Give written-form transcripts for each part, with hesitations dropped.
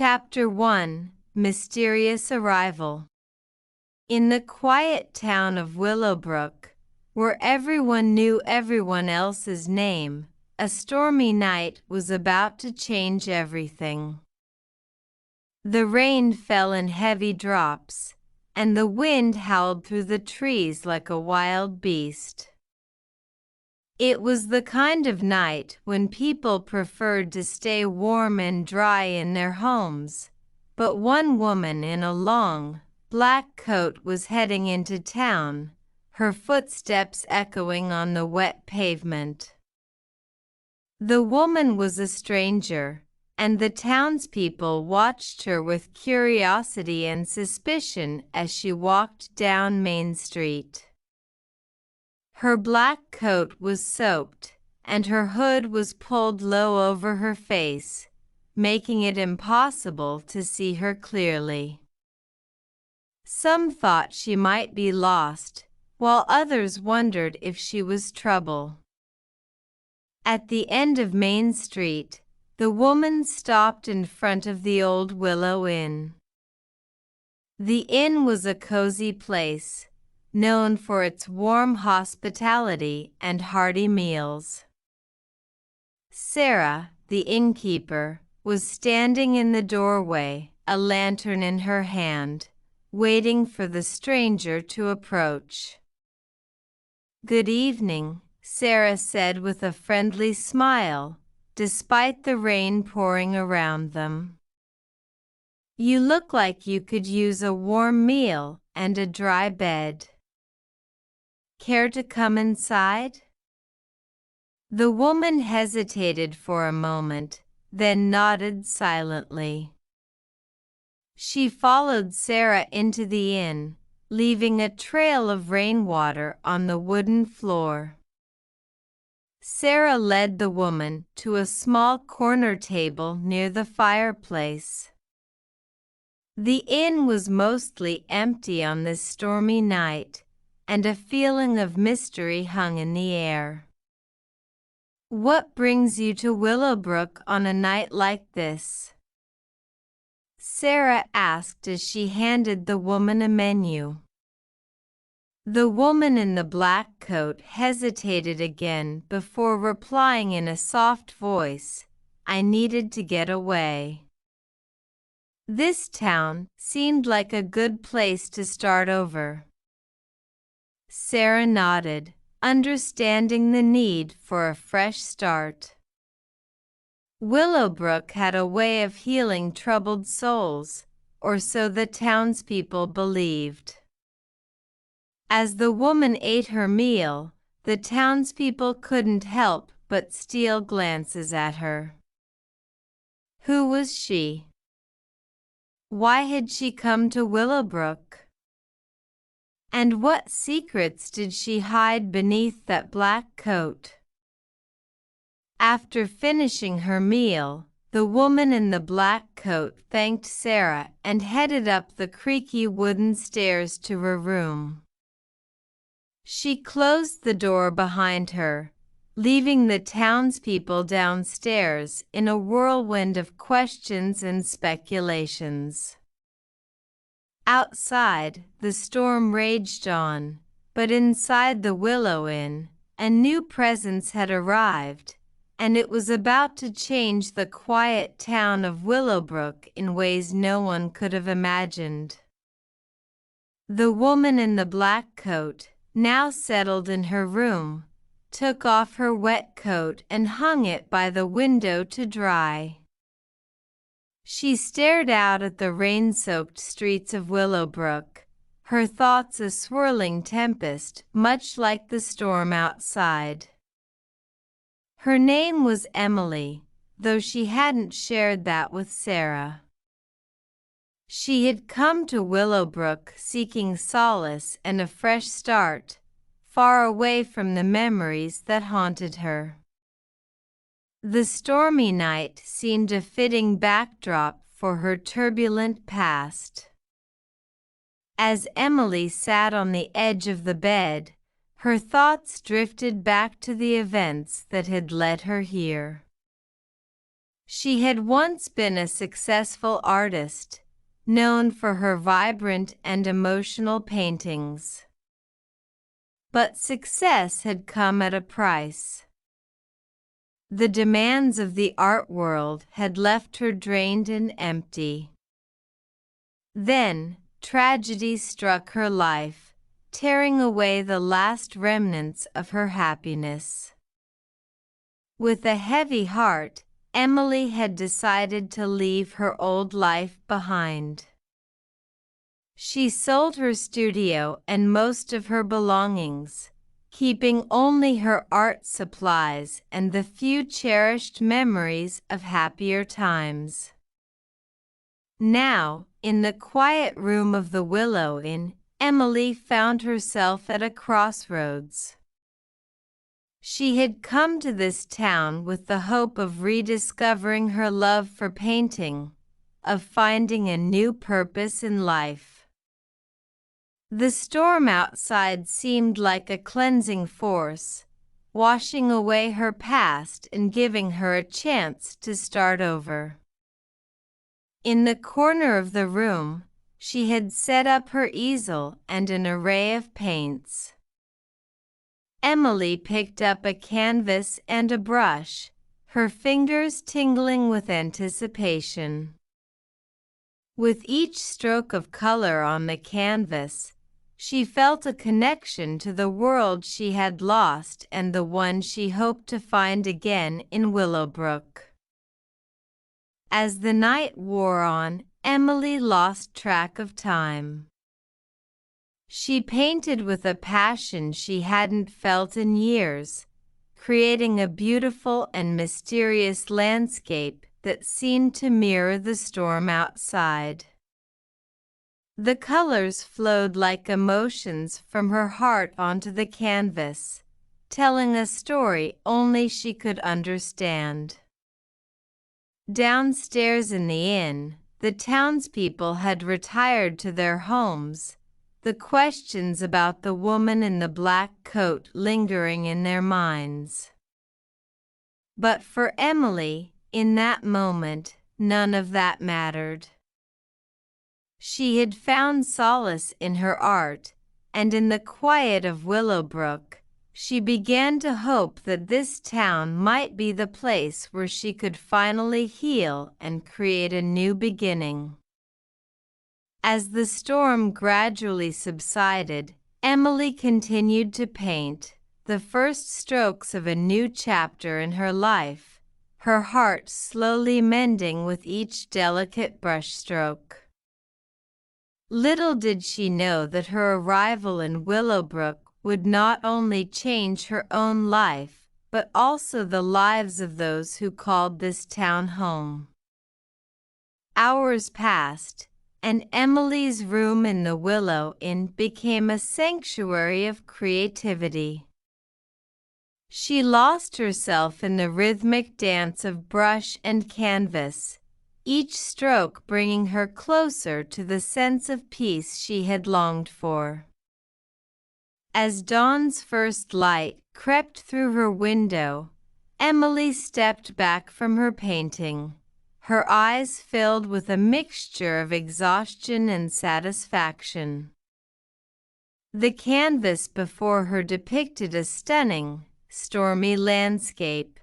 Chapter 1: Mysterious Arrival. In the quiet town of Willowbrook, where everyone knew everyone else's name, a stormy night was about to change everything. The rain fell in heavy drops, and the wind howled through the trees like a wild beast. It was the kind of night when people preferred to stay warm and dry in their homes, but one woman in a long, black coat was heading into town, her footsteps echoing on the wet pavement. The woman was a stranger, and the townspeople watched her with curiosity and suspicion as she walked down Main Street. Her black coat was soaked, and her hood was pulled low over her face, making it impossible to see her clearly. Some thought she might be lost, while others wondered if she was trouble. At the end of Main Street, the woman stopped in front of the Old Willow Inn. The inn was a cozy place, known for its warm hospitality and hearty meals. Sarah, the innkeeper, was standing in the doorway, a lantern in her hand, waiting for the stranger to approach. "Good evening," Sarah said with a friendly smile, despite the rain pouring around them. "You look like you could use a warm meal and a dry bed. Care to come inside?" The woman hesitated for a moment, then nodded silently. She followed Sarah into the inn, leaving a trail of rainwater on the wooden floor. Sarah led the woman to a small corner table near the fireplace. The inn was mostly empty on this stormy night, and a feeling of mystery hung in the air. "What brings you to Willowbrook on a night like this?" Sarah asked as she handed the woman a menu. The woman in the black coat hesitated again before replying in a soft voice, "I needed to get away." This town seemed like a good place to start over. Sarah nodded, understanding the need for a fresh start. Willowbrook had a way of healing troubled souls, or so the townspeople believed. As the woman ate her meal, the townspeople couldn't help but steal glances at her. Who was she? Why had she come to Willowbrook? And what secrets did she hide beneath that black coat? After finishing her meal, the woman in the black coat thanked Sarah and headed up the creaky wooden stairs to her room. She closed the door behind her, leaving the townspeople downstairs in a whirlwind of questions and speculations. Outside, the storm raged on, but inside the Willow Inn, a new presence had arrived, and it was about to change the quiet town of Willowbrook in ways no one could have imagined. The woman in the black coat, now settled in her room, took off her wet coat and hung it by the window to dry. She stared out at the rain-soaked streets of Willowbrook, her thoughts a swirling tempest, much like the storm outside. Her name was Emily, though she hadn't shared that with Sarah. She had come to Willowbrook seeking solace and a fresh start, far away from the memories that haunted her. The stormy night seemed a fitting backdrop for her turbulent past. As Emily sat on the edge of the bed, her thoughts drifted back to the events that had led her here. She had once been a successful artist, known for her vibrant and emotional paintings. But success had come at a price. The demands of the art world had left her drained and empty. Then, tragedy struck her life, tearing away the last remnants of her happiness. With a heavy heart, Emily had decided to leave her old life behind. She sold her studio and most of her belongings, keeping only her art supplies and the few cherished memories of happier times. Now, in the quiet room of the Willow Inn, Emily found herself at a crossroads. She had come to this town with the hope of rediscovering her love for painting, of finding a new purpose in life. The storm outside seemed like a cleansing force, washing away her past and giving her a chance to start over. In the corner of the room, she had set up her easel and an array of paints. Emily picked up a canvas and a brush, her fingers tingling with anticipation. With each stroke of color on the canvas, she felt a connection to the world she had lost and the one she hoped to find again in Willowbrook. As the night wore on, Emily lost track of time. She painted with a passion she hadn't felt in years, creating a beautiful and mysterious landscape that seemed to mirror the storm outside. The colors flowed like emotions from her heart onto the canvas, telling a story only she could understand. Downstairs in the inn, the townspeople had retired to their homes, the questions about the woman in the black coat lingering in their minds. But for Emily, in that moment, none of that mattered. She had found solace in her art, and in the quiet of Willowbrook, she began to hope that this town might be the place where she could finally heal and create a new beginning. As the storm gradually subsided, Emily continued to paint, the first strokes of a new chapter in her life, her heart slowly mending with each delicate brushstroke. Little did she know that her arrival in Willowbrook would not only change her own life, but also the lives of those who called this town home. Hours passed, and Emily's room in the Willow Inn became a sanctuary of creativity. She lost herself in the rhythmic dance of brush and canvas, each stroke bringing her closer to the sense of peace she had longed for. As dawn's first light crept through her window, Emily stepped back from her painting, her eyes filled with a mixture of exhaustion and satisfaction. The canvas before her depicted a stunning, stormy landscape,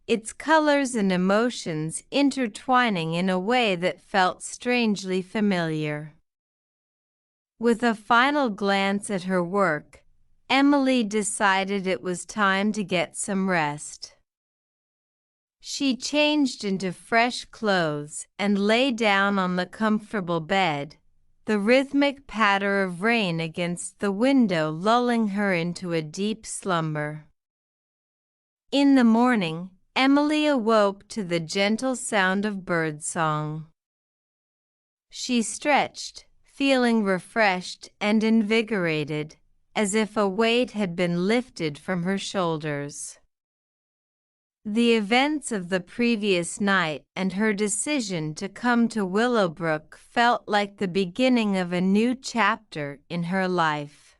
its colors and emotions intertwining in a way that felt strangely familiar. With a final glance at her work, Emily decided it was time to get some rest. She changed into fresh clothes and lay down on the comfortable bed, the rhythmic patter of rain against the window lulling her into a deep slumber. In the morning, Emily awoke to the gentle sound of birdsong. She stretched, feeling refreshed and invigorated, as if a weight had been lifted from her shoulders. The events of the previous night and her decision to come to Willowbrook felt like the beginning of a new chapter in her life.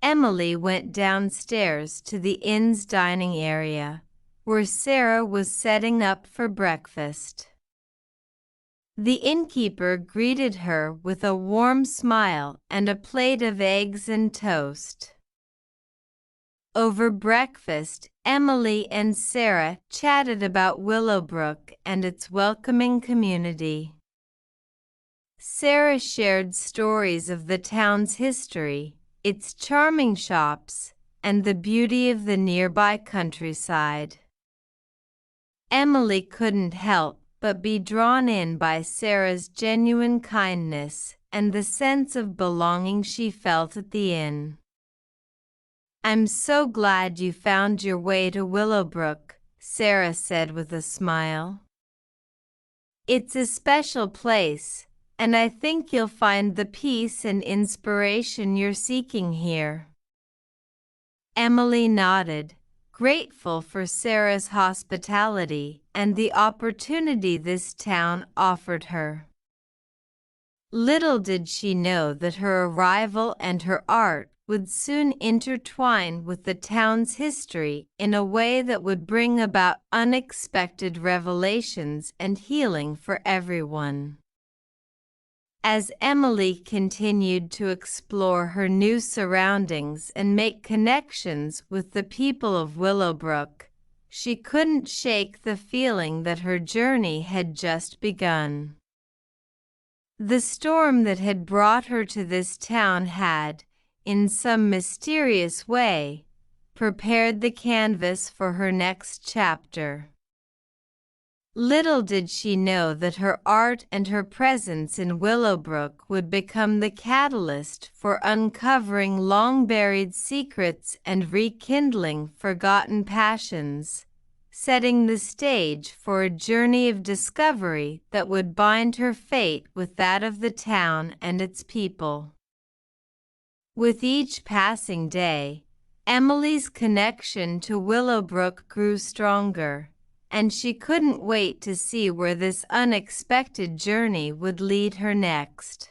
Emily went downstairs to the inn's dining area, where Sarah was setting up for breakfast. The innkeeper greeted her with a warm smile and a plate of eggs and toast. Over breakfast, Emily and Sarah chatted about Willowbrook and its welcoming community. Sarah shared stories of the town's history, its charming shops, and the beauty of the nearby countryside. Emily couldn't help but be drawn in by Sarah's genuine kindness and the sense of belonging she felt at the inn. "I'm so glad you found your way to Willowbrook," Sarah said with a smile. "It's a special place, and I think you'll find the peace and inspiration you're seeking here." Emily nodded, grateful for Sarah's hospitality and the opportunity this town offered her. Little did she know that her arrival and her art would soon intertwine with the town's history in a way that would bring about unexpected revelations and healing for everyone. As Emily continued to explore her new surroundings and make connections with the people of Willowbrook, she couldn't shake the feeling that her journey had just begun. The storm that had brought her to this town had, in some mysterious way, prepared the canvas for her next chapter. Little did she know that her art and her presence in Willowbrook would become the catalyst for uncovering long-buried secrets and rekindling forgotten passions, setting the stage for a journey of discovery that would bind her fate with that of the town and its people. With each passing day, Emily's connection to Willowbrook grew stronger, and she couldn't wait to see where this unexpected journey would lead her next.